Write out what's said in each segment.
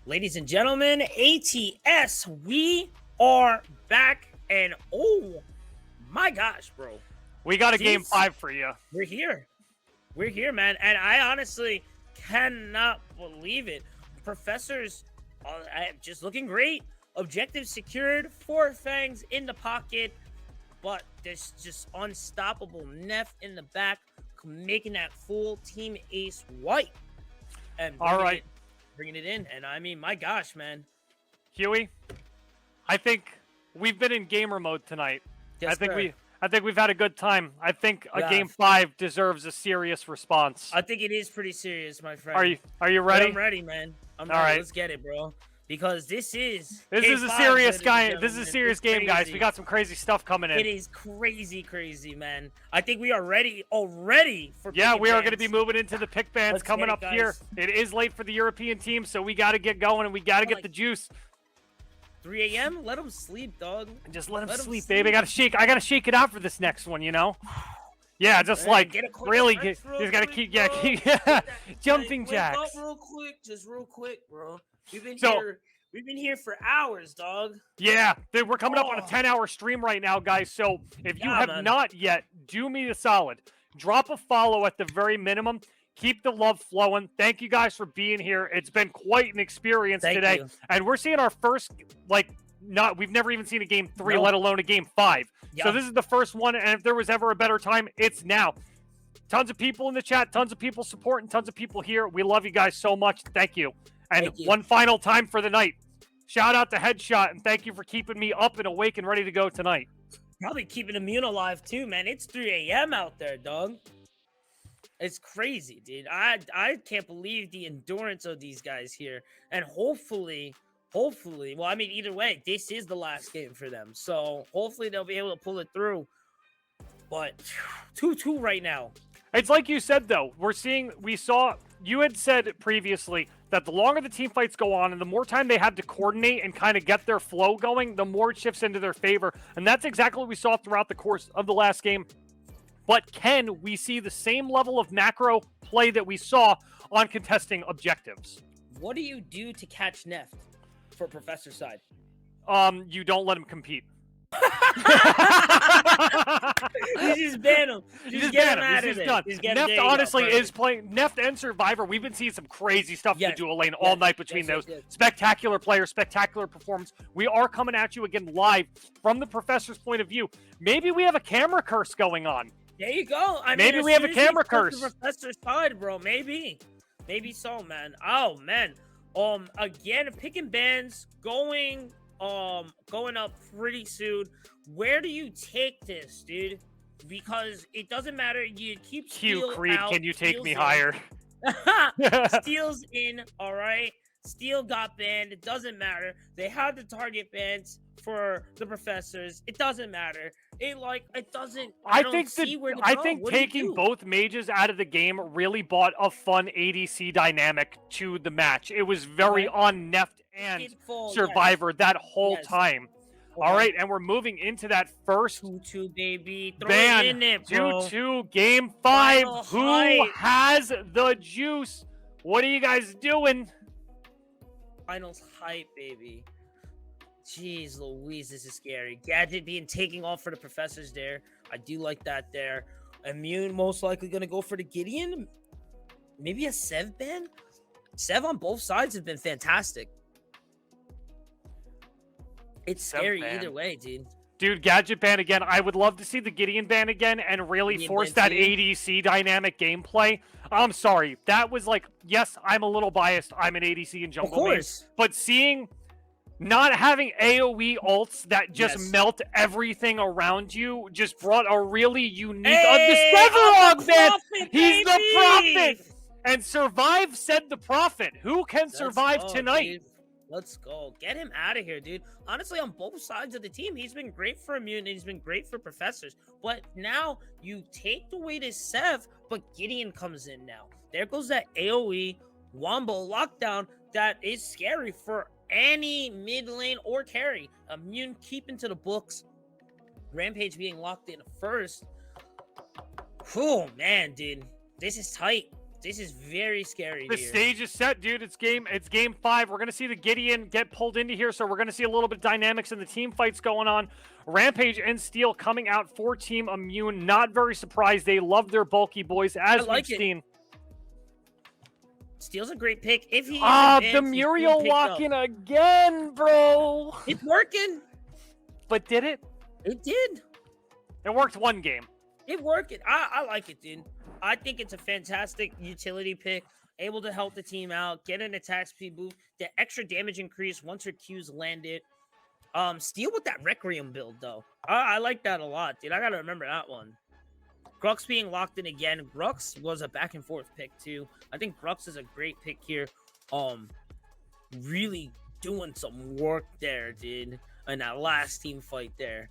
Ladies and gentlemen, ATS, we are back, and oh my gosh, bro. We got a game 5 for you. We're here. We're here, man, and I honestly cannot believe it. Professors just looking great. Objective secured, 4 fangs in the pocket, but there's just unstoppable Neff in the back, making that full team ace white. And all right, bringing it in, and I mean, my gosh, man. Huey, I think we've been in gamer mode tonight. Yes, I think we've had a good time. I think a game 5 deserves a serious response. I think it is pretty serious, my friend. Are you ready? I'm ready, man. I'm ready. All right. Let's get it, bro. Because this is a serious guy. This is a serious game, guys. We got some crazy stuff coming in. It is crazy, man. I think we are ready already for. Yeah, we are going to be moving into the pick bands coming up here. It is late for the European team, so we got to get going and we got to get the juice. 3 a.m. Let them sleep, dog. Just let them sleep, baby. I gotta shake it out for this next one, you know. Yeah, just like really, you just gotta keep jumping jacks. Wake up real quick, bro. We've been here for hours, dog. Yeah, we're coming up on a 10-hour stream right now, guys. So if you have not yet, do me a solid. Drop a follow at the very minimum. Keep the love flowing. Thank you guys for being here. It's been quite an experience today. And we're seeing our first, we've never even seen a game 3, let alone a game 5. Yeah. So this is the first one, and if there was ever a better time, it's now. Tons of people in the chat, tons of people supporting, tons of people here. We love you guys so much. Thank you. And one final time for the night. Shout out to Headshot, and thank you for keeping me up and awake and ready to go tonight. Probably keeping Immune alive too, man. It's 3 a.m. out there, dog. It's crazy, dude. I can't believe the endurance of these guys here. And hopefully, well, I mean, either way, this is the last game for them. So hopefully they'll be able to pull it through. But 2-2 right now. It's like you said, though. You had said previously that the longer the team fights go on and the more time they have to coordinate and kind of get their flow going, the more it shifts into their favor. And that's exactly what we saw throughout the course of the last game. But can we see the same level of macro play that we saw on contesting objectives? What do you do to catch Neff for Professor side? You don't let him compete. You just ban him. Just get him out of there. Done. Neff honestly is playing. Neff and Survivor. We've been seeing some crazy stuff in the dual lane all night between those. Spectacular players, spectacular performance. We are coming at you again live from the Professor's point of view. Maybe we have a camera curse going on. There you go. Maybe we have a camera curse. The Professor's side, bro. Maybe so, man. Oh man. Again, picking bands going up pretty soon. Where do you take this, dude? Because it doesn't matter. You keep Q Creed. Can you take me higher? Steel's in. All right. Steel got banned. It doesn't matter. They had the target bans for the Professors. It doesn't matter. It doesn't. I think taking both mages out of the game really brought a fun ADC dynamic to the match. It was very on Neff and Survivor that whole time. Okay. All right, and we're moving into that first 2-2, baby. Throw ban. It in it, bro. 2-2, game 5. Who has the juice? What are you guys doing? Finals hype, baby. Jeez Louise, this is scary. Gadget being taking off for the Professors there. I do like that there. Immune most likely going to go for the Gideon. Maybe a Sev ban? Sev on both sides have been fantastic. It's scary either way, dude. Dude, Gadget ban again. I would love to see the Gideon ban again and really force that ADC dynamic gameplay. I'm sorry. That was yes, I'm a little biased. I'm an ADC and jungle main. But not having AoE ults that just melt everything around you just brought a really unique Sevarog ban. He's the prophet. And Survive said the prophet. Who can survive tonight? Dude. Let's go. Get him out of here, dude. Honestly, on both sides of the team, he's been great for Immune and he's been great for Professors. But now you take away this Sev, but Gideon comes in now. There goes that AoE Wombo lockdown that is scary for any mid lane or carry. Immune keeping to the books. Rampage being locked in first. Oh, man, dude. This is tight. This is very scary The here. stage is set, dude. It's game 5. We're gonna see the Gideon get pulled into here, so we're gonna see a little bit of dynamics in the team fights going on. Rampage and Steel coming out for Team Immune. Not very surprised. They love their bulky boys, as we've seen. Steel's a great pick. If he the Muriel lock-in again, bro. It's working. But did it? It did. It worked one game. It worked. I like it, dude. I think it's a fantastic utility pick. Able to help the team out, get an attack speed boost, the extra damage increase once her Qs landed. Steel with that Requiem build, though. I like that a lot, dude. I gotta remember that one. Grux being locked in again. Grux was a back and forth pick, too. I think Grux is a great pick here. Really doing some work there, dude. In that last team fight there.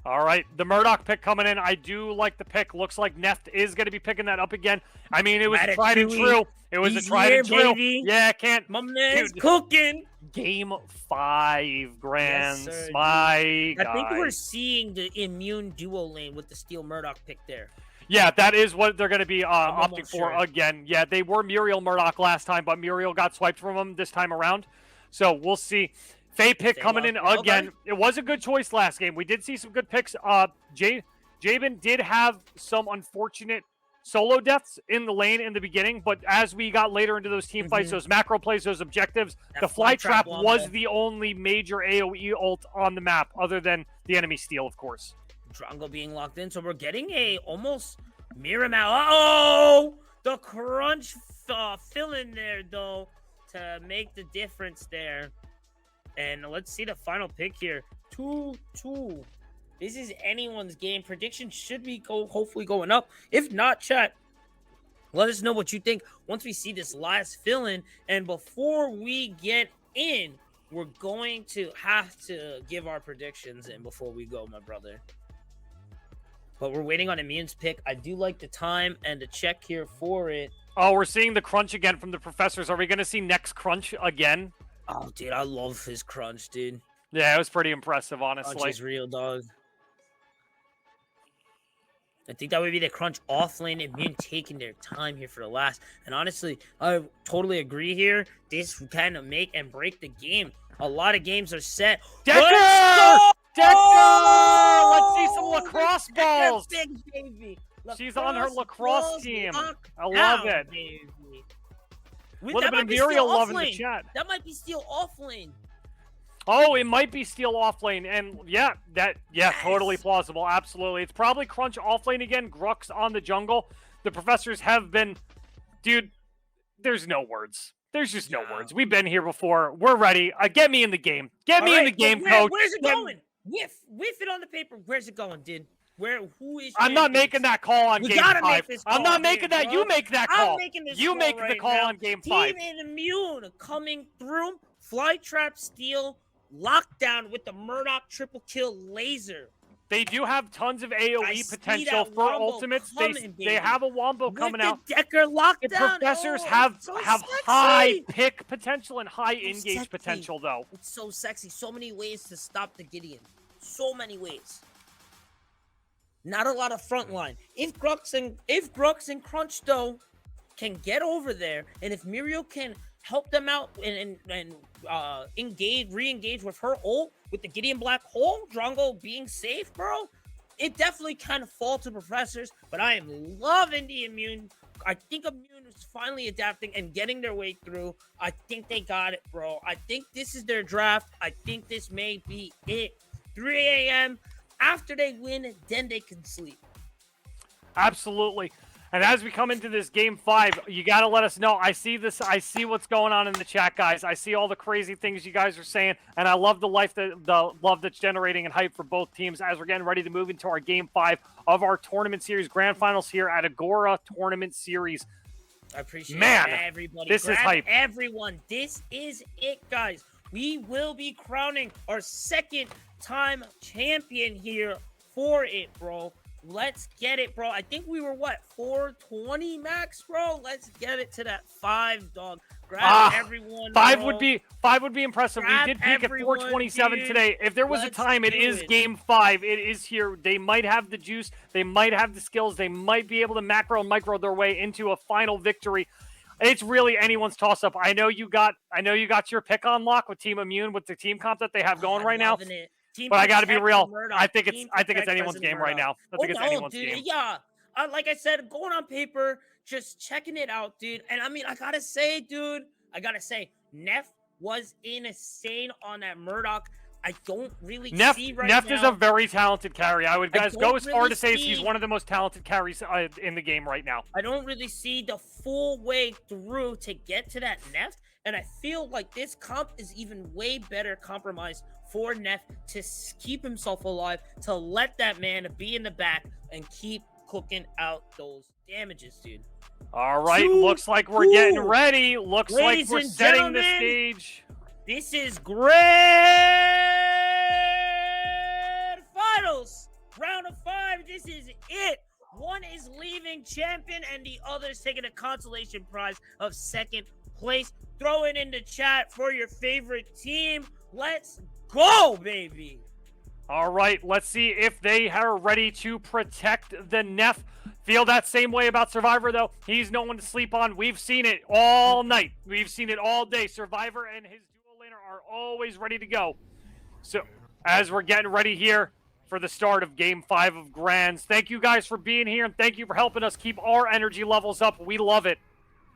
All right, the Murdoch pick coming in. I do like the pick. Looks like Neft is going to be picking that up again. I mean, it was tried and true. It was a tried and true. Baby. Yeah, can't. My man's cooking. Game 5, Grands. Yes, my God. I think we're seeing the Immune duo lane with the Steel Murdoch pick there. Yeah, that is what they're going to be opting for again. Yeah, they were Muriel Murdoch last time, but Muriel got swiped from them this time around. So we'll see. Faye pick coming in again. It was a good choice last game. We did see some good picks. Jabin did have some unfortunate solo deaths in the lane in the beginning, but as we got later into those team fights, those macro plays, those objectives, the fly trap was the only major AoE ult on the map, other than the enemy steal, of course. Drongo being locked in, so we're getting a almost mirror mount. Uh-oh! The crunch fill in there, though, to make the difference there. And let's see the final pick here. 2-2. This is anyone's game. Prediction should be hopefully going up. If not, chat, let us know what you think once we see this last fill-in. And before we get in, we're going to have to give our predictions in before we go, my brother. But we're waiting on Immune's pick. I do like the time and the check here for it. Oh, we're seeing the crunch again from the professors. Are we going to see next crunch again? Oh, dude, I love his crunch, dude. Yeah, it was pretty impressive, honestly. Crunch is real, dog. I think that would be the crunch off lane. Immune taking their time here for the last. And honestly, I totally agree here. This kind of make and break the game. A lot of games are set. Decker! Decker! Oh! Let's see some lacrosse balls. Big baby. She's on her lacrosse team. I love it. Baby. A little bit of Muriel love in the chat. That might be Steel off lane. Oh, it might be Steel off lane. And yeah, totally plausible. Absolutely. It's probably Crunch off lane again. Grux on the jungle. The professors have been... Dude, there's no words. There's just no words. We've been here before. We're ready. Get me in the game. Get me in the game, coach. Where's it going? Whiff it on the paper. Where's it going, dude? Who is? I'm not making that call on game 5. I'm not making that. You make that call. I'm making this you make the call on game 5. Team Immune coming through. Fly trap, steal, lockdown with the Murdoch triple kill laser. They do have tons of AoE potential for ultimates. They have a wombo coming out. Decker lockdown. The professors have high pick potential and high engage potential, though. It's so sexy. So many ways to stop the Gideon. So many ways. Not a lot of front line. If Grux and Crunch though can get over there, and if Muriel can help them out and re-engage with her ult with the Gideon Black Hole, Drongo being safe, bro, it definitely kind of falls to professors. But I am loving the Immune. I think Immune is finally adapting and getting their way through. I think they got it, bro. I think this is their draft. I think this may be it. 3 a.m. After they win, then they can sleep. Absolutely. And as we come into this game 5, you got to let us know. I see this. I see what's going on in the chat, guys. I see all the crazy things you guys are saying, and I love the love that's generating and hype for both teams as we're getting ready to move into our game 5 of our tournament series grand finals here at Agora Tournament Series. I appreciate everybody. This is hype. Everyone, this is it, guys. We will be crowning our second-time champion here for it, bro. Let's get it, bro. I think we were, what, 420 max, bro? Let's get it to that 5, dog. Grab everyone, 5 bro. would be impressive. Grab We did peak at 427 dude. today. If there was a time, it is game 5. It is here. They might have the juice. They might have the skills. They might be able to macro and micro their way into a final victory. It's really anyone's toss-up. I know you got your pick on lock with Team Immune with the team comp that they have going right now. But I got to be real. I think it's anyone's game right now. I think it's anyone's game. Yeah. Like I said, going on paper, just checking it out, dude. And I mean, I gotta say, Neff was insane on that Murdoch. I don't really see right now. Neff is a very talented carry. I would go as far to say he's one of the most talented carries in the game right now. I don't really see the full way through to get to that Neff. And I feel like this comp is even way better compromised for Neff to keep himself alive, to let that man be in the back and keep cooking out those damages, dude. All right, looks like we're getting ready. Looks like we're setting the stage. This is grand finals, round of 5. This is it. One is leaving champion, and the other's taking a consolation prize of 2nd place. Throw it in the chat for your favorite team. Let's go, baby. All right, let's see if they are ready to protect the Neff. Feel that same way about Survivor, though. He's no one to sleep on. We've seen it all night. We've seen it all day. Survivor and his dual laner are always ready to go. So, as we're getting ready here for the start of Game 5 of Grands, thank you guys for being here, and thank you for helping us keep our energy levels up. We love it.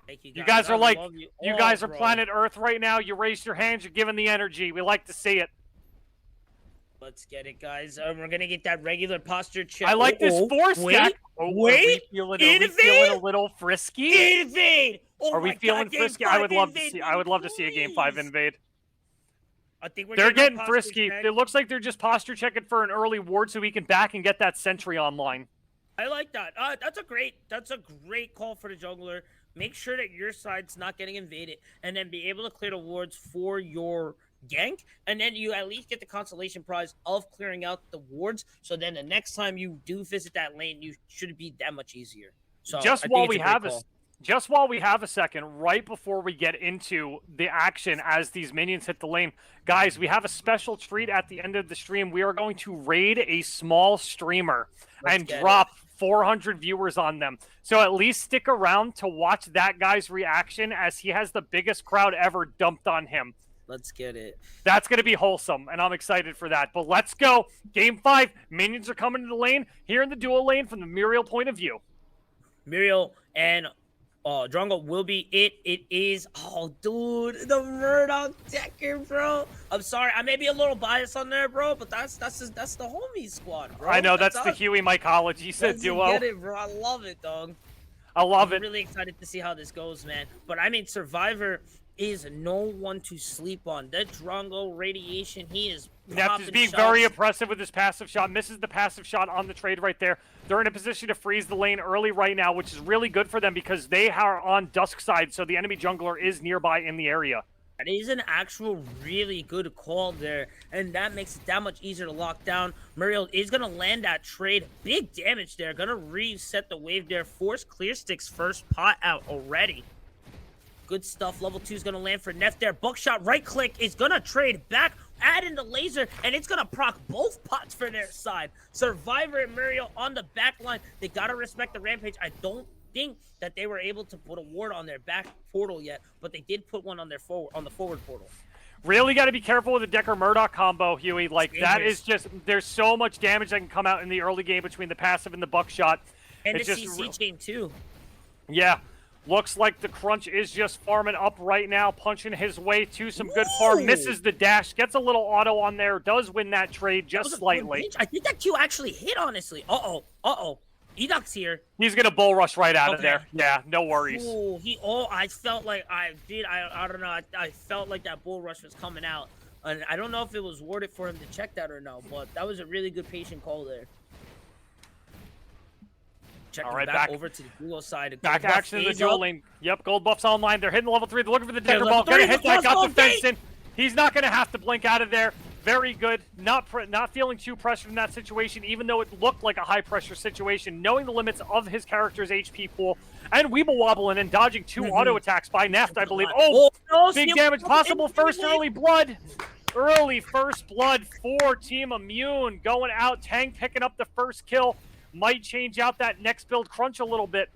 Thank you, you guys are like, you guys are planet Earth right now. You raised your hands. You're giving the energy. We like to see it. Let's get it, guys. We're going to get that regular posture check. I like this 4-stack. Wait. Are we feeling a little frisky? Invade! Are we feeling frisky? I would love to see a Game 5 invade. I think they're getting frisky. It looks like they're just posture checking for an early ward so we can back and get that sentry online. I like that. That's a great call for the jungler. Make sure that your side's not getting invaded, and then be able to clear the wards for your gank, and then you at least get the consolation prize of clearing out the wards. So then the next time you do visit that lane, you should be that much easier. So just while we have a second, right before we get into the action as these minions hit the lane, guys, we have a special treat at the end of the stream. We are going to raid a small streamer and drop 400 viewers on them. So at least stick around to watch that guy's reaction as he has the biggest crowd ever dumped on him. Let's get it. That's going to be wholesome, and I'm excited for that. But let's go. Game 5. Minions are coming to the lane. Here in the dual lane from the Muriel point of view. Muriel and Drongo will be it. It is, oh, dude, the Murdoch Decker, bro. I'm sorry. I may be a little biased on there, bro, but that's the homie squad, bro. I know, that's the Huey mycology said duo. Get it, bro. I love it, dog. I love it. I'm really excited to see how this goes, man. But, I mean, Survivor is no one to sleep on. That Drongo radiation, he is Neff is being very impressive with his passive shot. Misses the passive shot on the trade right there. They're in a position to freeze the lane early right now, which is really good for them because they are on Dusk side, so the enemy jungler is nearby in the area. That is an actual really good call there, and that makes it that much easier to lock down. Muriel is going to land that trade. Big damage there. Going to reset the wave there. Force Clear Stick's first pot out already. Good stuff. Level 2 is going to land for Neff there. Buckshot right click is going to trade back, add in the laser, and it's going to proc both pots for their side. Survivor and Muriel on the back line. They got to respect the rampage. I don't think that they were able to put a ward on their back portal yet, but they did put one on their the forward portal. Really got to be careful with the Decker Murdoch combo, Huey. Like, that is just, there's so much damage that can come out in the early game between the passive and the buckshot. And the CC chain, too. Yeah. Looks like the Crunch is just farming up right now, punching his way to some good farm. Misses the dash, gets a little auto on there, does win that trade just slightly. I think that Q actually hit, honestly. Uh-oh. Edoc's here. He's going to bull rush right out of there. Yeah, no worries. Ooh, I felt like I don't know. I felt like that bull rush was coming out. And I don't know if it was worth it for him to check that or no, but that was a really good patient call there. Checking back over to the duo side. Back action in the dual lane. Yep, gold buff's online. They're hitting level 3. They're looking for the Decker ball. Gonna hit that. Got the fence in. He's not going to have to blink out of there. very good. Not feeling too pressured in that situation, even though it looked like a high-pressure situation, knowing the limits of his character's HP pool, and Weeble wobbling and dodging 2 auto attacks by Neft, I believe. Oh, no, big damage possible. First early blood. Early first blood for Team Immune. Going out, Tang picking up the first kill. Might change out that next build Crunch a little bit.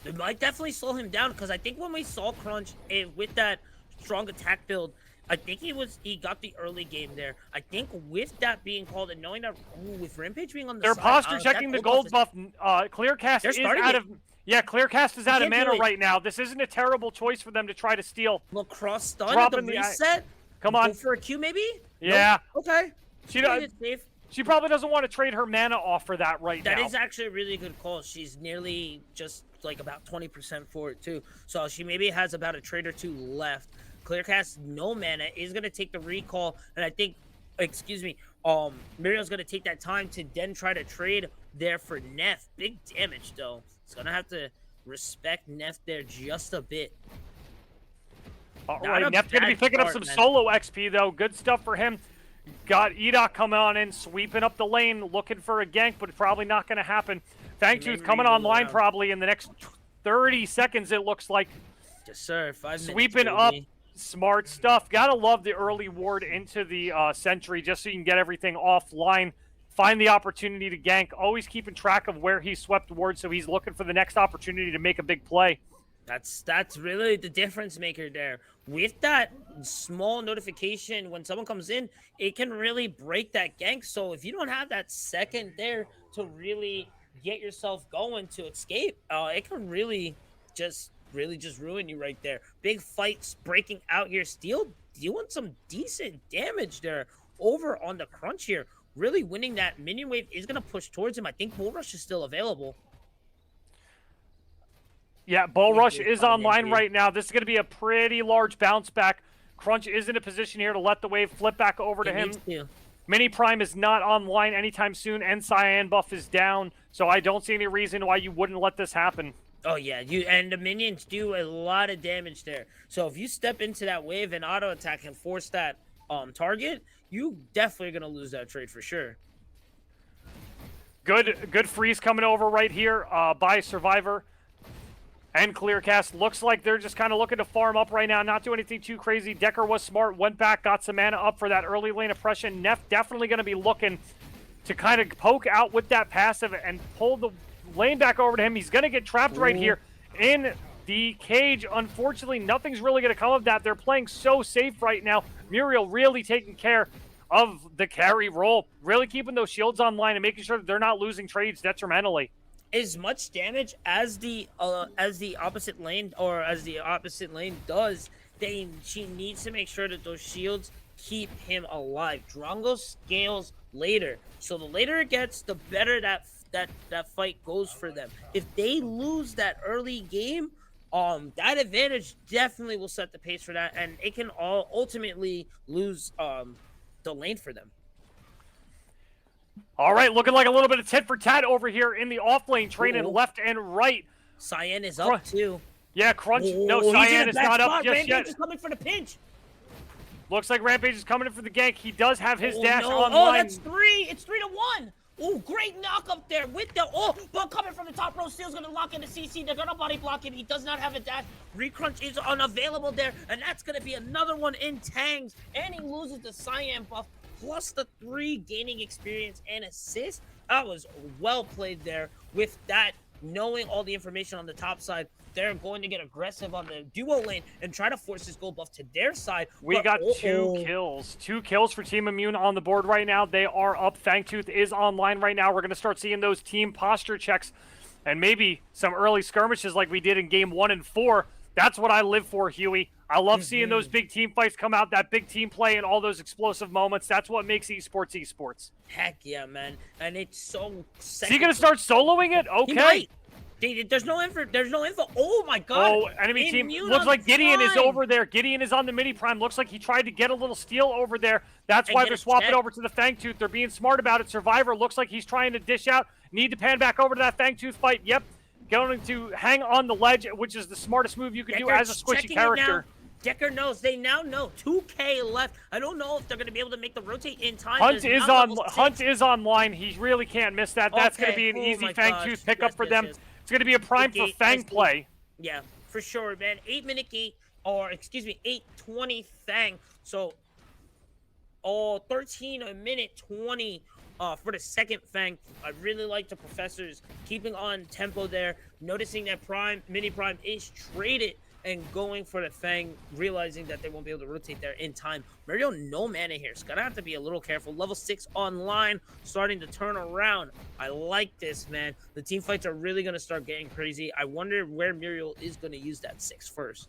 It might definitely slow him down, because I think when we saw Crunch with that strong attack build, I think he got the early game there. I think with that being called and knowing that with Rampage being on the they're side, posture checking the gold buff. Clearcast is out of Clearcast is out of mana right now. This isn't a terrible choice for them to try to steal. Lacrosse stun at the reset. Come on. Go for a Q maybe? Yeah. Nope. Okay. She probably doesn't want to trade her mana off for that now. That is actually a really good call. She's nearly just like about 20% for it too. So she maybe has about a trade or 2 left. Clearcast, no mana, is going to take the recall. And I think, Muriel's going to take that time to then try to trade there for Neff. Big damage though. It's going to have to respect Neff there just a bit. All right, Neff's going to be picking up some solo XP though. Good stuff for him. Got Edok coming on in, sweeping up the lane, looking for a gank, but probably not going to happen. Fangtooth coming online probably in the next 30 seconds, it looks like. Yes, sir. 5 minutes. Sweeping up. Smart stuff. Gotta love the early ward into the sentry just so you can get everything offline. Find the opportunity to gank. Always keeping track of where he swept ward, so he's looking for the next opportunity to make a big play. That's really the difference maker there. With that small notification when someone comes in, it can really break that gank. So if you don't have that second there to really get yourself going to escape, it can really just ruin you right there. Big fights breaking out here. Steel doing some decent damage there over on the Crunch here. Really winning that. Minion wave is going to push towards him. I think Bull Rush is still available. Yeah, Bull Rush is online right now. This is going to be a pretty large bounce back. Crunch is in a position here to let the wave flip back over to him. Mini Prime is not online anytime soon, and Cyan buff is down, so I don't see any reason why you wouldn't let this happen. Oh, yeah, and the minions do a lot of damage there. So if you step into that wave and auto attack and force that target, you definitely are going to lose that trade for sure. Good freeze coming over right here by Survivor and Clearcast. Looks like they're just kind of looking to farm up right now, not do anything too crazy. Decker was smart, went back, got some mana up for that early lane oppression. Neff definitely going to be looking to kind of poke out with that passive and pull the lane back over to him. He's going to get trapped right here in the cage. Unfortunately, nothing's really going to come of that. They're playing so safe right now. Muriel really taking care of the carry role, really keeping those shields online and making sure that they're not losing trades detrimentally. As much damage as the opposite lane does, she needs to make sure that those shields keep him alive. Drongo scales later, so the later it gets, the better that fight goes for them. If they lose that early game, that advantage definitely will set the pace for that, and it can all ultimately lose the lane for them. All right, looking like a little bit of tit for tat over here in the off lane, trading left and right. Cyan is up too. Yeah, Crunch. No, Cyan is not up just yet. Rampage is coming for the pinch. Looks like Rampage is coming in for the gank. He does have his dash online. Oh, that's 3. It's 3-1. Oh, great knock up there with the but coming from the top row. Steel's gonna lock into CC. They're gonna body block it. He does not have a dash. Recrunch is unavailable there, and that's gonna be another one in Tangs. And he loses the Cyan buff plus the 3 gaining experience and assist. That was well played there. With that, knowing all the information on the top side, they're going to get aggressive on the duo lane and try to force this gold buff to their side. We got 2 kills. 2 kills for Team Immune on the board right now. They are up. Fangtooth is online right now. We're going to start seeing those team posture checks and maybe some early skirmishes like we did in game 1 and 4. That's what I live for, Huey. I love seeing those big team fights come out, that big team play, and all those explosive moments. That's what makes esports esports. Heck yeah, man. And it's so... Is he going to start soloing it? Okay. There's no info. Oh, my God. Oh, enemy team. Looks like Gideon is over there. Gideon is on the mini prime. Looks like he tried to get a little steal over there. That's why they're swapping over to the Fangtooth. They're being smart about it. Survivor looks like he's trying to dish out. Need to pan back over to that Fangtooth fight. Yep. Going to hang on the ledge, which is the smartest move you can do as a squishy character. Decker knows. They now know 2K left. I don't know if they're going to be able to make the rotate in time. Hunt is online. He really can't miss that. That's going to be an easy Fangtooth pickup for them. It's going to be a prime for Fang play. Yeah, for sure, man. 8-minute gate, or excuse me, 8:20 Fang. So, 13 a minute 20 for the second Fang. I really like the Professors keeping on tempo there, noticing that Mini Prime is traded and going for the Fang, realizing that they won't be able to rotate there in time. Mario, no mana here. It's gonna have to be a little careful. Level 6 online, starting to turn around. I like this, man. The team fights are really gonna start getting crazy. I wonder where Muriel is gonna use that 6 first.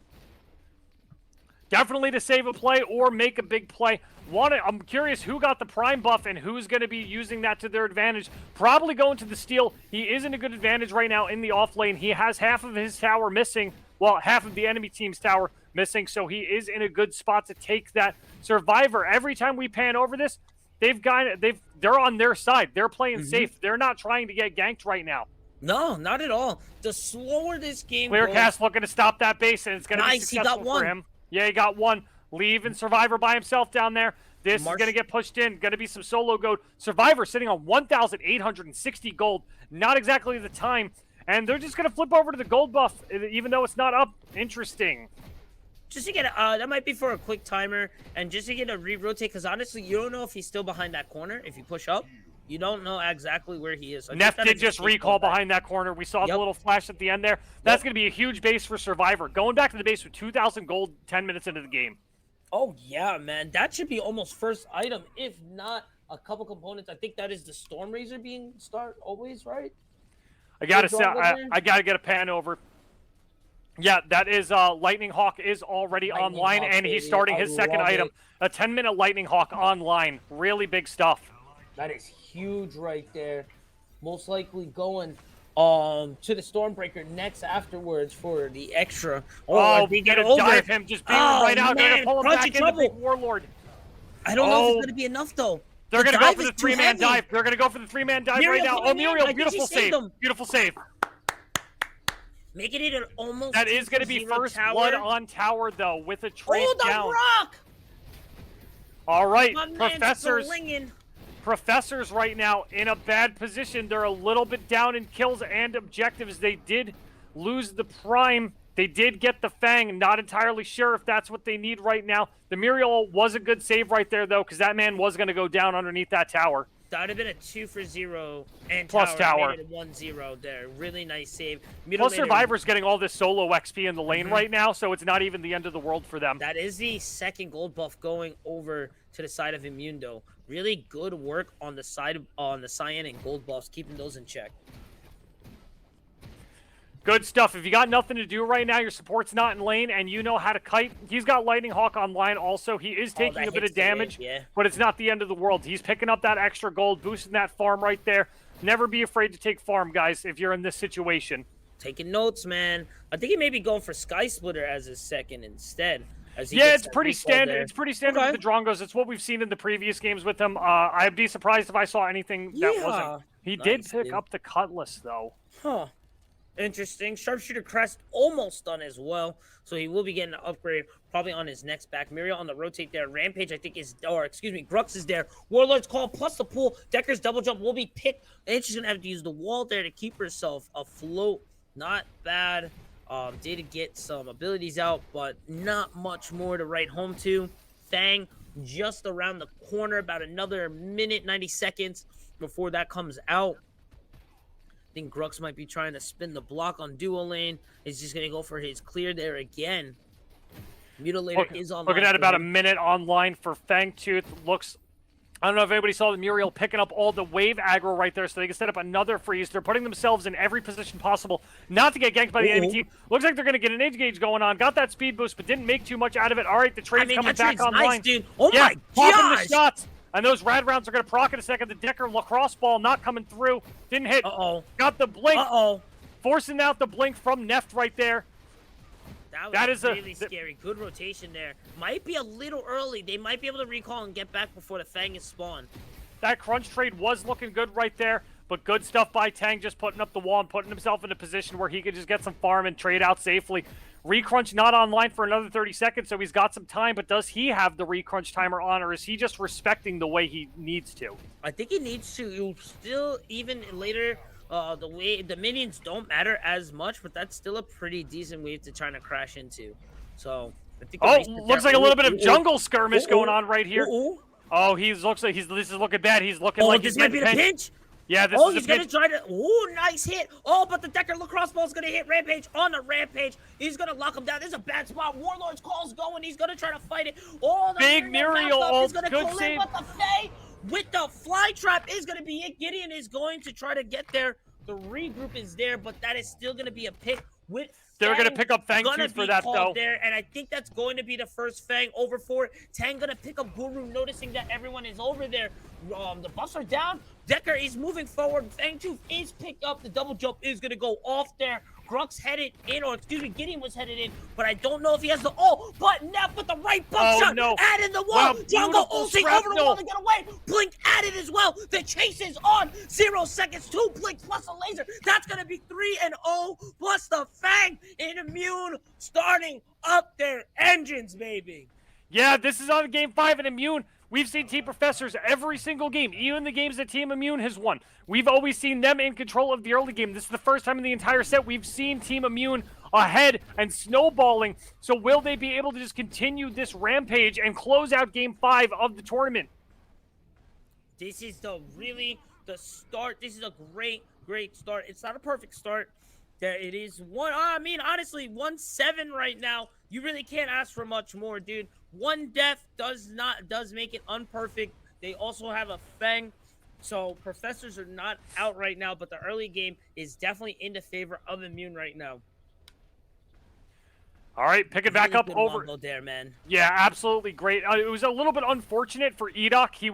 Definitely to save a play or make a big play. I'm curious who got the Prime buff and who's going to be using that to their advantage. Probably going to the steal. He is in a good advantage right now in the off lane. He has half of his tower missing. Well, half of the enemy team's tower missing, so he is in a good spot to take that. Survivor, every time we pan over this, they're on their side. They're playing safe. They're not trying to get ganked right now. No, not at all. The slower this game goes... Clearcast looking to stop that base, and it's going to be successful for him. Yeah, he got one. Leaving Survivor by himself down there. This is going to get pushed in. Going to be some solo gold. Survivor sitting on 1,860 gold. Not exactly the time. And they're just going to flip over to the gold buff, even though it's not up. Interesting. Just to get that might be for a quick timer, and just to get a re-rotate, because honestly, you don't know if he's still behind that corner. If you push up, you don't know exactly where he is. So Neff did just recall behind that corner. We saw the little flash at the end there. That's going to be a huge base for Survivor. Going back to the base with 2,000 gold 10 minutes into the game. Oh, yeah, man. That should be almost first item, if not a couple components. I think that is the Storm Razor being always, right? I gotta get a pan over. Yeah, that is Lightning Hawk is already online, and he's starting his second item. A 10-minute Lightning Hawk online. Really big stuff. That is huge right there. Most likely going to the Stormbreaker next afterwards for the extra. Oh, they get over dive him, just being right out. They're gonna pull him back into Big Warlord. I don't know if it's gonna be enough though. They're gonna go for the 3-man dive. They're gonna go for the 3-man dive right now. Oh, Muriel, beautiful save. Beautiful save. Making it an almost. That is gonna be first blood on tower though, with a trade down. Rock. All right, Professors right now in a bad position. They're a little bit down in kills and objectives. They did lose the Prime. They did get the Fang. Not entirely sure if that's what they need right now. The Muriel was a good save right there, though, because that man was going to go down underneath that tower. That would have been a 2 for 0 and plus tower. 1-0 there. Really nice save. Plus Survivor's getting all this solo XP in the lane right now, so it's not even the end of the world for them. That is the second gold buff going over to the side of Immundo. Really good work on the side on the Cyan and gold buffs, keeping those in check. Good stuff. If you got nothing to do right now, your support's not in lane, and you know how to kite. He's got Lightning Hawk online also. He is taking a bit of damage, but it's not the end of the world. He's picking up that extra gold, boosting that farm right there. Never be afraid to take farm, guys, if you're in this situation. Taking notes, man. I think he may be going for Sky Splitter as his second instead. Yeah, it's pretty standard. It's pretty standard with the Drongos. It's what we've seen in the previous games with him. I'd be surprised if I saw anything that wasn't. He did pick up the Cutlass, though. Huh. Interesting. Sharpshooter Crest almost done as well. So he will be getting an upgrade probably on his next back. Muriel on the rotate there. Rampage, I think, Grux is there. Warlord's Call plus the pool. Decker's double jump will be picked. And she's going to have to use the wall there to keep herself afloat. Not bad. Did get some abilities out, but not much more to write home to. Fang just around the corner. About another minute, 90 seconds before that comes out. I think Grux might be trying to spin the block on duo lane. He's just going to go for his clear there again. Mutilator is online. Looking at about a minute online for Fangtooth. I don't know if anybody saw the Muriel picking up all the wave aggro right there so they can set up another freeze. They're putting themselves in every position possible not to get ganked by the enemy team. Looks like they're going to get an edge gauge going on. Got that speed boost, but didn't make too much out of it. All right, the trade's coming back online. Nice, dude. Oh my gosh. Popping the shots. And those rad rounds are going to proc in a second. The Decker lacrosse ball not coming through. Didn't hit. Got the blink. Forcing out the blink from Neft right there. That was really scary. Good rotation there. Might be a little early. They might be able to recall and get back before the Fang is spawned. That crunch trade was looking good right there. But good stuff by Tang, just putting up the wall and putting himself in a position where he could just get some farm and trade out safely. Recrunch not online for another 30 seconds, so he's got some time, but does he have the recrunch timer on, or is he just respecting the way he needs to? I think he needs to. You'll still, even later, the way the minions don't matter as much, but that's still a pretty decent wave to try to crash into. So I think. Looks like a little bit of jungle skirmish going on right here. Oh, looks like this is looking bad. He's looking like this might be the pinch. Yeah, this is he's going to try to... Oh, nice hit. Oh, but the Decker crossbow is going to hit Rampage on the Rampage. He's going to lock him down. This is a bad spot. Warlord's call's going. He's going to try to fight it. Oh, the big Muriel ult. Good save. But the Faye with the fly trap is going to be it. Gideon is going to try to get there. The regroup is there, but that is still going to be a pick with... They're going to pick up Fang Tooth for that, though. There, and I think that's going to be the first Fang over for it. Tang going to pick up Guru, noticing that everyone is over there. The buffs are down. Decker is moving forward. Fang Tooth is picked up. The double jump is going to go off there. Grux headed in, or excuse me, Gideon was headed in, but I don't know if he has the... Oh, but Neff with the right buckshot. No. Added the wall. Jungle ulting over the wall to get away. Blink added as well. The chase is on. 0 seconds. 2 blinks plus a laser. That's going to be 3-0 plus the Fang and Immune starting up their engines, baby. Yeah, this is on Game 5 and Immune. We've seen Team Professors every single game, even the games that Team Immune has won. We've always seen them in control of the early game. This is the first time in the entire set we've seen Team Immune ahead and snowballing. So will they be able to just continue this rampage and close out Game 5 of the tournament? This is the start. This is a great start. It's not a perfect start. It is honestly 1-7 right now. You really can't ask for much more, dude. 1 death does make it unperfect. They also have a Fang, so Professors are not out right now, but the early game is definitely in the favor of Immune right now. All right, pick it back up over there, man. Yeah, absolutely great. It was a little bit unfortunate for Edok. He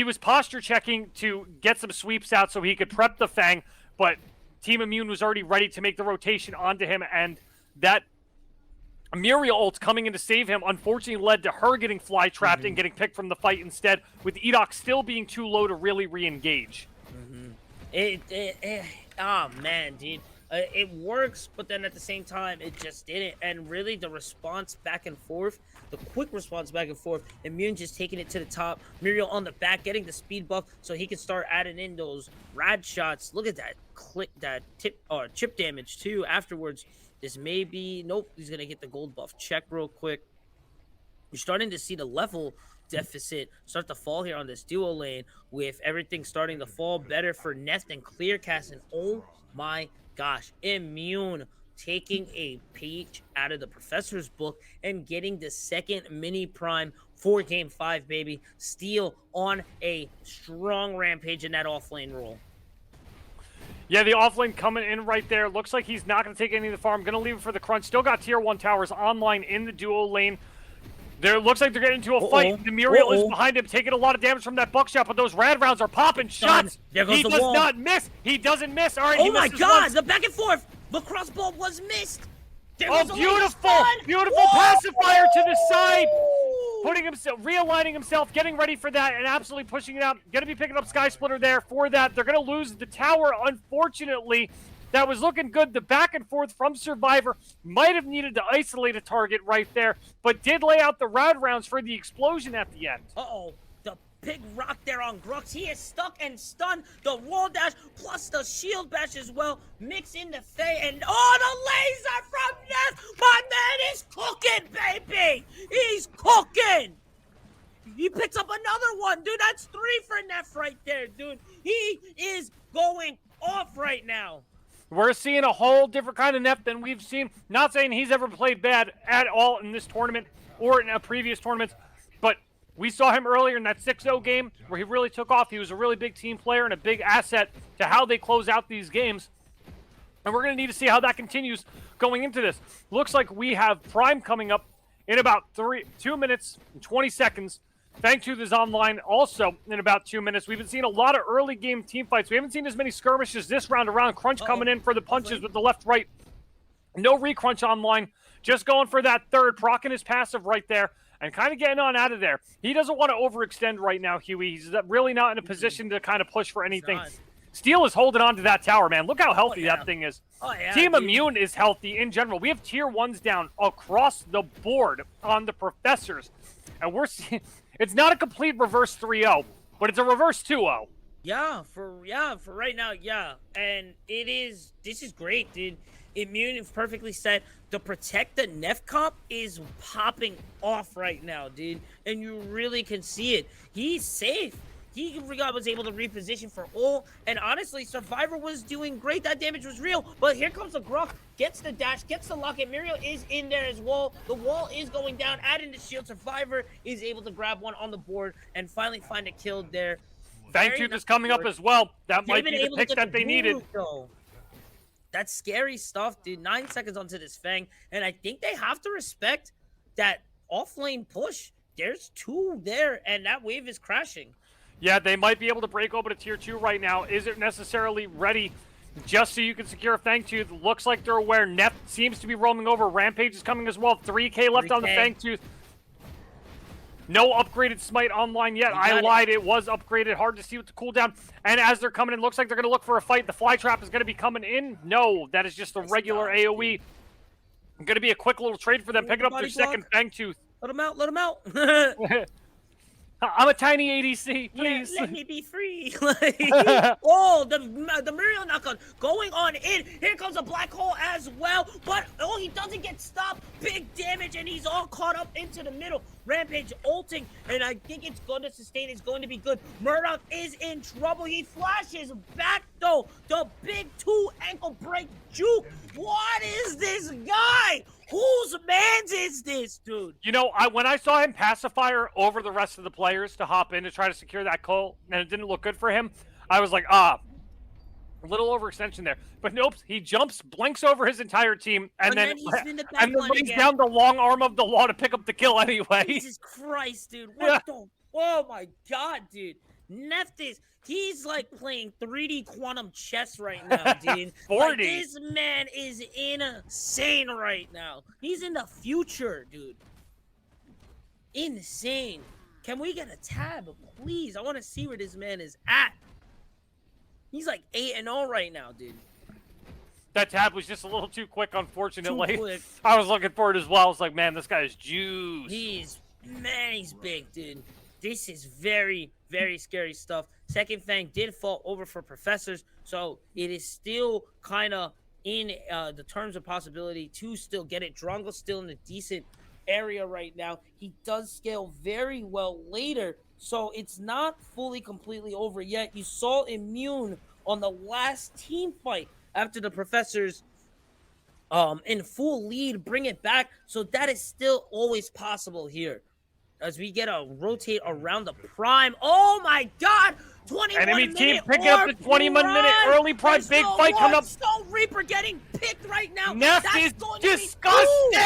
was posture checking to get some sweeps out so he could prep the Fang, but Team Immune was already ready to make the rotation onto him, and that Muriel ult coming in to save him unfortunately led to her getting fly trapped and getting picked from the fight instead, with Edok still being too low to really re-engage. Oh man, dude. It works, but then at the same time, it just didn't. And really, the response back and forth, the quick response back and forth, Immune just taking it to the top. Muriel on the back, getting the speed buff so he can start adding in those rad shots. Look at that chip damage too afterwards. This may be... Nope, he's going to get the gold buff. Check real quick. You're starting to see the level deficit start to fall here on this duo lane, with everything starting to fall better for Nest and Clearcast. And oh my gosh, Immune taking a page out of the Professor's book and getting the second mini prime for Game 5, baby. Steel on a strong rampage in that off-lane role. Yeah, the offlane coming in right there. Looks like he's not going to take any of the farm. Going to leave it for the crunch. Still got tier 1 towers online in the duo lane. There looks like they're getting into a fight. The Muriel is behind him, taking a lot of damage from that buckshot, but those rad rounds are popping shots. There goes he does not miss. He doesn't miss. All right, oh my God, the back and forth. The crossbow was missed. Beautiful. Beautiful pacifier to the side. Putting himself, realigning himself, getting ready for that, and absolutely pushing it out. Going to be picking up Sky Splitter there for that. They're going to lose the tower, unfortunately. That was looking good. The back and forth from Survivor might have needed to isolate a target right there, but did lay out the rad rounds for the explosion at the end. The big rock there on Grux. He is stuck and stunned. The wall dash plus the shield bash as well. Mix in the Faye, and the laser from Ness. My man is cooking, baby. He's cooking. He picks up another one, dude. That's 3 for Neff right there, dude. He is going off right now. We're seeing a whole different kind of Neff than we've seen. Not saying he's ever played bad at all in this tournament or in a previous tournament, but we saw him earlier in that 6-0 game where he really took off. He was a really big team player and a big asset to how they close out these games. And we're going to need to see how that continues going into this. Looks like we have Prime coming up in about 2 minutes and 20 seconds. Thank you, is online also in about 2 minutes. We've been seeing a lot of early game team fights. We haven't seen as many skirmishes this round around. Crunch coming in for the punches with the left-right. No recrunch online. Just going for that third, proccing his passive right there and kind of getting on out of there. He doesn't want to overextend right now, Huey. He's really not in a position to kind of push for anything. Steel is holding on to that tower, man. Look how healthy that thing is. Oh, yeah, Team dude. Immune is healthy in general. We have tier 1s down across the board on the professors. And we're seeing, it's not a complete reverse 3-0, but it's a reverse 2-0. Yeah, for right now, yeah. And this is great, dude. Immune is perfectly set. The protect the Nef comp is popping off right now, dude. And you really can see it. He's safe. He was able to reposition for all, and honestly, Survivor was doing great. That damage was real, but here comes the Gruff, gets the dash, gets the locket. Muriel is in there as well. The wall is going down, adding the shield. Survivor is able to grab one on the board and finally find a kill there. Thank you is coming up as well. That might be the pick that they needed. Though. That's scary stuff, dude. 9 seconds onto this Fang, and I think they have to respect that off-lane push. There's 2 there, and that wave is crashing. Yeah, they might be able to break open a tier 2 right now. Is it necessarily ready just so you can secure a Fangtooth? Looks like they're aware. Neff seems to be roaming over. Rampage is coming as well. 3K left 3K. on the Fangtooth. No upgraded Smite online yet. I lied. It was upgraded. Hard to see with the cooldown. And as they're coming in, looks like they're going to look for a fight. The Fly Trap is going to be coming in. No, that is just a regular AoE. Going to be a quick little trade for them. Picking up their second Fangtooth. Let them out. Let them out. I'm a tiny ADC, please. Yeah, let me be free. Oh, the Muriel knockout going on in. Here comes a black hole as well. But, oh, he doesn't get stopped. Big damage, and he's all caught up into the middle. Rampage ulting, and I think it's going to sustain. It's going to be good. Murdoch is in trouble. He flashes back, though. The big 2 ankle break juke. What is this guy? Whose man's is this, dude? You know, when I saw him pacifier over the rest of the players to hop in to try to secure that kill, and it didn't look good for him, I was like, a little overextension there. But nope, he jumps, blinks over his entire team, and then lays down the long arm of the law to pick up the kill anyway. Jesus Christ, dude. What the? Oh, my God, dude. Nephthys, he's like playing 3D quantum chess right now, dude. 40. Like, this man is insane right now. He's in the future, dude. Insane. Can we get a tab, please? I want to see where this man is at. He's like 8-0 right now, dude. That tab was just a little too quick, unfortunately. Too quick. I was looking for it as well. I was like, man, this guy is juice. He's big, dude. This is very, very scary stuff. Second Fang did fall over for Professors, so it is still kind of in the terms of possibility to still get it. Drongle's still in a decent area right now. He does scale very well later, so it's not fully completely over yet. You saw Immune on the last team fight after the Professors in full lead bring it back, so that is still always possible here as we get a rotate around the prime. Oh my God! 21 enemy minute team picking up the 21-minute early prime. Big fight coming up. Stone Reaper getting picked right now. Neff is disgusting.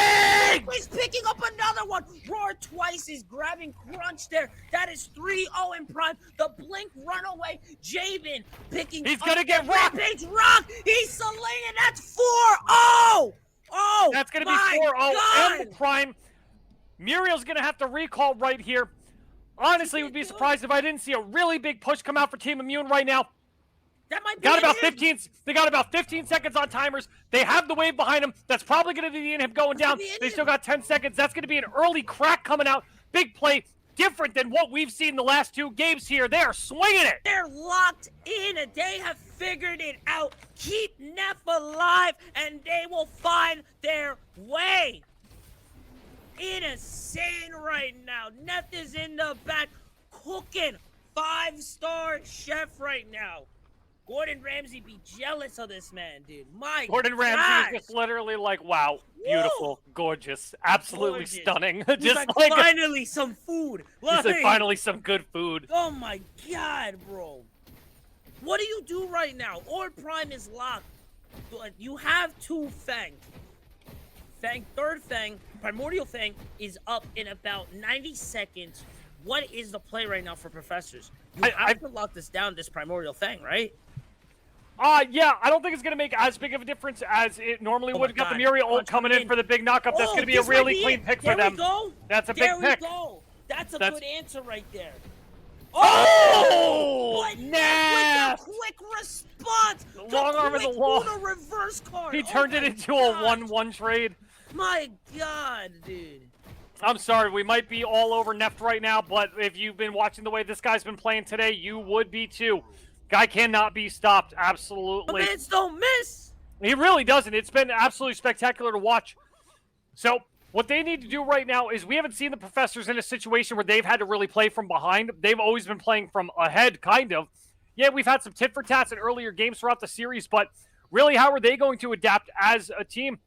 He's picking up another one. Roar twice is grabbing Crunch there. That is 3-0 in prime. The Blink runaway. Jabin picking He's gonna get rocked. Rampage rock. He's slinging. That's 4-0. Oh, that's gonna be 4-0 and the prime. Muriel's gonna have to recall right here. Honestly, would be surprised if I didn't see a really big push come out for Team Immune right now. That might be got about 15. They got about 15 seconds on timers. They have the wave behind them. That's probably going to be the inhib going down. They still got 10 seconds. That's going to be an early crack coming out. Big play, different than what we've seen the last 2 games here. They are swinging it. They're locked in, and they have figured it out. Keep Neff alive, and they will find their way. Insane right now. Neff is in the back cooking. 5-star chef right now. Gordon Ramsay be jealous of this man, dude. Gordon Ramsay is just literally like, wow, beautiful, gorgeous, absolutely stunning. He's just like, finally some food. He's like, finally some good food. Oh my God, bro. What do you do right now? Or Prime is locked. You have 2 Fang. Third Fang, Primordial Fang, is up in about 90 seconds. What is the play right now for Professors? You have to lock this down, this Primordial Fang, right? Yeah, I don't think it's going to make as big of a difference as it normally would. Got the Muriel ult coming in for the big knockup. That's going to be a really clean pick for them. There we go. That's a big pick. There we go. That's a good answer right there. Oh! But Neff! with the quick response. Long arm of the law. Reverse card. He turned it into a 1-1 trade. My God, dude. I'm sorry, we might be all over Neft right now, but if you've been watching the way this guy's been playing today, you would be too. Guy cannot be stopped, absolutely. The mans don't miss. He really doesn't. It's been absolutely spectacular to watch. So what they need to do right now is we haven't seen the professors in a situation where they've had to really play from behind. They've always been playing from ahead, kind of. Yeah, we've had some tit for tats in earlier games throughout the series, but really, how are they going to adapt as a team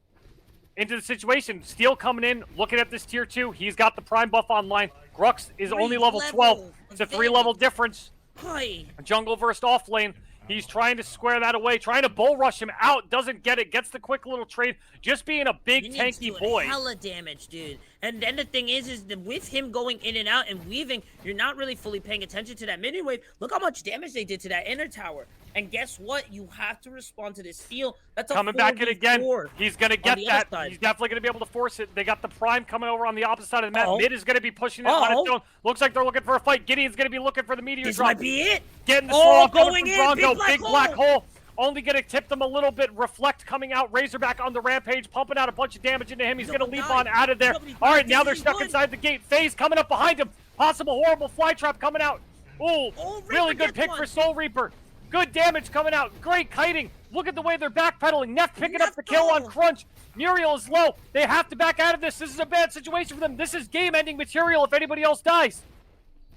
into the situation? Steel coming in, looking at this tier 2. He's got the prime buff online. Grux is only level 12. It's a 3-level difference. Hi. Jungle versus off lane. He's trying to square that away, trying to bull rush him out. Doesn't get it. Gets the quick little trade. Just being a big tanky boy. Hella damage, dude. And then the thing is that with him going in and out and weaving, you're not really fully paying attention to that minion wave. Look how much damage they did to that inner tower. And guess what? You have to respond to this steal. That's a coming back in again. He's going to get that. He's definitely going to be able to force it. They got the prime coming over on the opposite side of the map. Mid is going to be pushing it on its own. Looks like they're looking for a fight. Gideon's going to be looking for the meteor drop. This might be it. Getting the slow going in. Bronco. Big black hole. Only going to tip them a little bit. Reflect coming out. Razorback on the rampage, pumping out a bunch of damage into him. He's going to leap on out of there. All right, now they're stuck inside the gate. FaZe coming up behind him. Possible horrible fly trap coming out. Ooh, really good pick for Soul Reaper. Good damage coming out. Great kiting. Look at the way they're backpedaling. Neff picking up the kill on Crunch. Muriel is low. They have to back out of this. This is a bad situation for them. This is game-ending material if anybody else dies.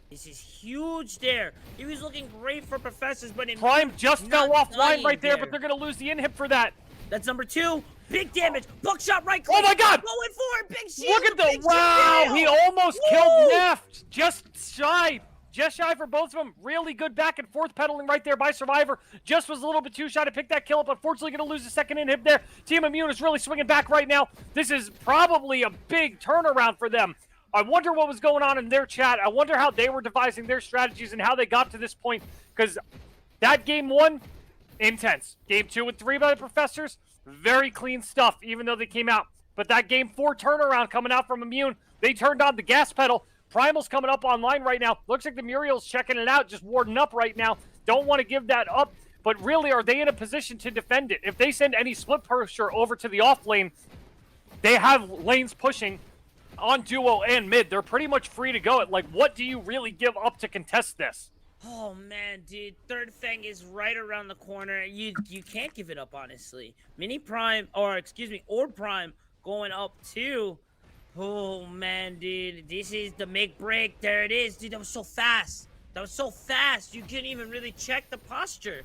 This is huge there. He was looking great for professors, but Prime just fell offline right there, but they're going to lose the inhib for that. That's number 2. Big damage. Buckshot right click. Oh my God. Going for it. Big shield. Look at the wow. He almost killed Neff. Just shy for both of them. Really good back and forth pedaling right there by Survivor. Just was a little bit too shy to pick that kill up. Unfortunately, going to lose the second inhib there. Team Immune is really swinging back right now. This is probably a big turnaround for them. I wonder what was going on in their chat. I wonder how they were devising their strategies and how they got to this point. Because that game 1, intense. Game 2 and 3 by the professors, very clean stuff, even though they came out. But that game 4 turnaround coming out from Immune, they turned on the gas pedal. Primal's coming up online right now. Looks like the Muriel's checking it out, just warding up right now. Don't want to give that up, but really, are they in a position to defend it? If they send any split pusher over to the off lane, they have lanes pushing on duo and mid. They're pretty much free to go. Like, what do you really give up to contest this? Oh, man, dude. Third Fang is right around the corner. You can't give it up, honestly. Mini Prime, or excuse me, Orb Prime going up too. Oh, man, dude. This is the make break. There it is. Dude, that was so fast. That was so fast. You couldn't even really check the posture.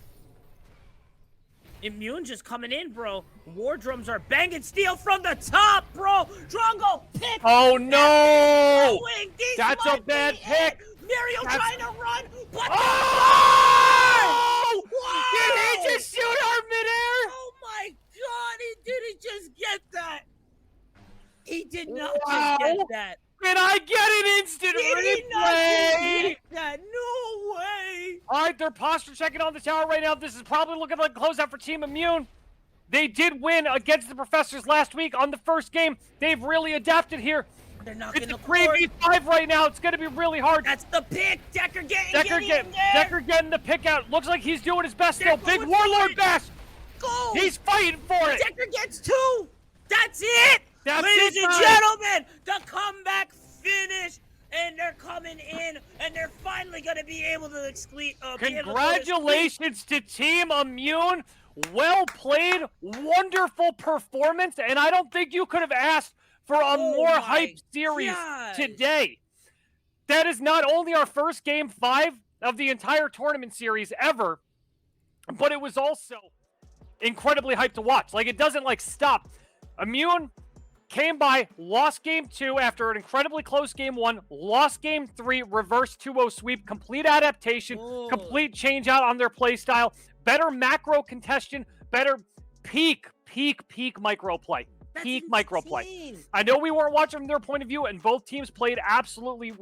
Immune just coming in, bro. War drums are banging. Steel from the top, bro. Drongo, pick. Oh, no. That's a bad pick. Muriel trying to run, but oh! Wow! Did he just shoot her midair? Oh, my God. He didn't just get that. He did not Wow. just get that. Did I get an instant replay? That? No way. All right, they're posture checking on the tower right now. This is probably looking like a closeout for Team Immune. They did win against the Professors last week on the first game. They've really adapted here. They're knocking it's the a 3v5 right now. It's going to be really hard. That's the pick. Decker getting the pick out. Looks like he's doing his best still. Big Warlord Bash. Go. He's fighting for it. Decker gets 2. That's it. Ladies and gentlemen, the comeback finish, and they're coming in, and they're finally going to be able to exclude. Congratulations to Team Immune. Well played, wonderful performance, and I don't think you could have asked for a more hyped series today. That is not only our first game 5 of the entire tournament series ever, but it was also incredibly hyped to watch. Like, it doesn't, stop. Immune came by, lost game 2 after an incredibly close game 1, lost game 3, reverse 2-0 sweep, complete adaptation, complete change out on their play style, better macro congestion, better peak micro play. Peak micro play. I know we weren't watching from their point of view, and both teams played absolutely,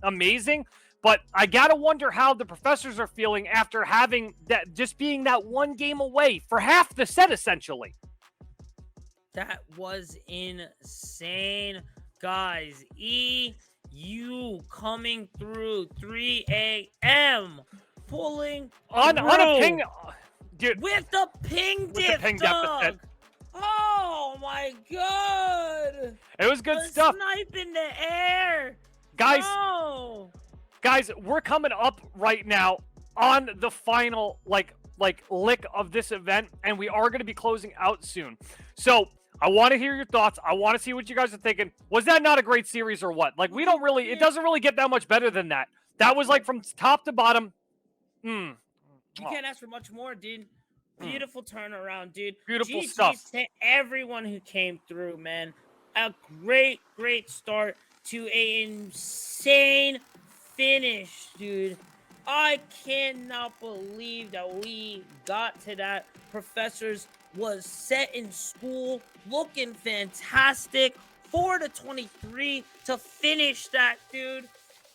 amazing, but I gotta wonder how the Professors are feeling after having that, just being that one game away for half the set, essentially. That was insane, guys. You coming through 3 a.m. pulling on a ping, dude. With the ping With diff, the ping dog. deficit. Oh my god! It was good the stuff. Snipe in the air, Guys. no. Guys, we're coming up right now on the final lick of this event, and we are going to be closing out soon. So I want to hear your thoughts. I want to see what you guys are thinking. Was that not a great series or what? Like, we don't really, it doesn't really get that much better than that. That was like from top to bottom. You can't ask for much more, dude. Beautiful turnaround, dude. Beautiful GG's stuff to everyone who came through, man. A great start to an insane finish, dude. I cannot believe that we got to that. Professors was set in school, looking fantastic. 4-23 to finish that, dude.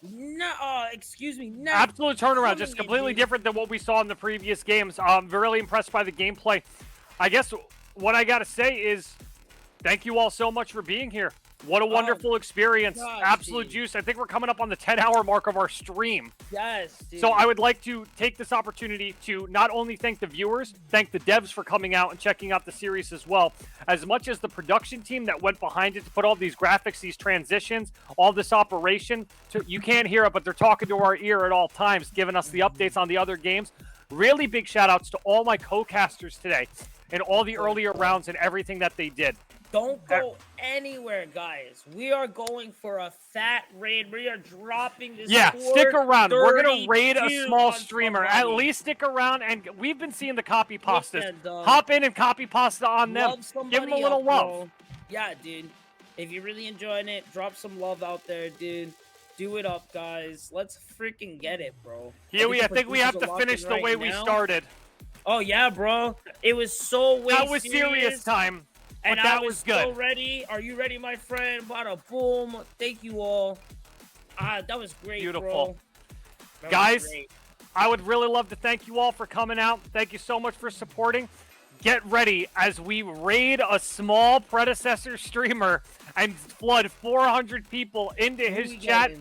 No, excuse me. No, absolute turnaround, just completely different than what we saw in the previous games. I'm really impressed by the gameplay. I guess what I got to say is thank you all so much for being here. What a wonderful experience. Gosh, absolute dude. juice. I think we're coming up on the 10-hour mark of our stream. Yes, dude. So I would like to take this opportunity to not only thank the viewers, thank the devs for coming out and checking out the series as well, as much as the production team that went behind it to put all these graphics, these transitions, all this operation. You can't hear it, but they're talking to our ear at all times, giving us the updates on the other games. Really big shout outs to all my co-casters today and all the earlier rounds and everything that they did. Don't go anywhere, guys. We are going for a fat raid. We are dropping this. Yeah, stick around. We're going to raid a small streamer. At least stick around. And we've been seeing the copy pastas. Hop in and copy pasta on them. Give them a little love. Bro. Yeah, dude. If you're really enjoying it, drop some love out there, dude. Do it up, guys. Let's freaking get it, bro. I think we have to finish the way we started. Oh, yeah, bro. It was so That was serious time. And that was good. So ready. Are you ready, my friend? Bada boom. Thank you all. That was great, beautiful. Bro. Guys, I would really love to thank you all for coming out. Thank you so much for supporting. Get ready as we raid a small predecessor streamer and flood 400 people into his chat.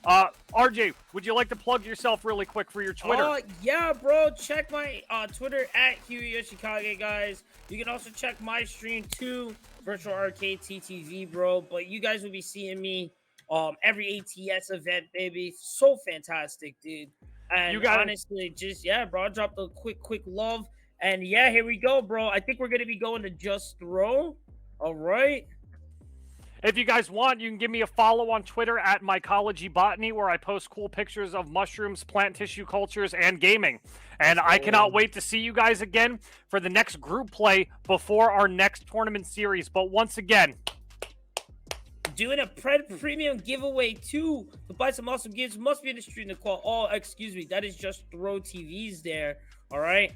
RJ, would you like to plug yourself really quick for your Twitter? Yeah, bro. Check my Twitter at Huey Yoshikage, guys. You can also check my stream too, Virtual Arcade TTV, bro. But you guys will be seeing me every ATS event, baby. So fantastic, dude. And honestly, just bro. I dropped a quick love, and yeah, here we go, bro. I think we're gonna be going to Just Throw. All right. If you guys want, you can give me a follow on Twitter at Mycology Botany, where I post cool pictures of mushrooms, plant tissue cultures, and gaming. And I cannot wait to see you guys again for the next group play before our next tournament series. But once again, doing a premium giveaway too to buy some awesome gifts. Must be in the stream to call. Oh, excuse me, that is Just Throw TVs there. All right,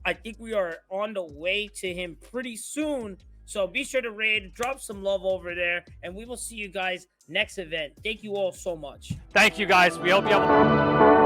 I think we are on the way to him pretty soon. So be sure to raid, drop some love over there, and we will see you guys next event. Thank you all so much. Thank you, guys. We hope you have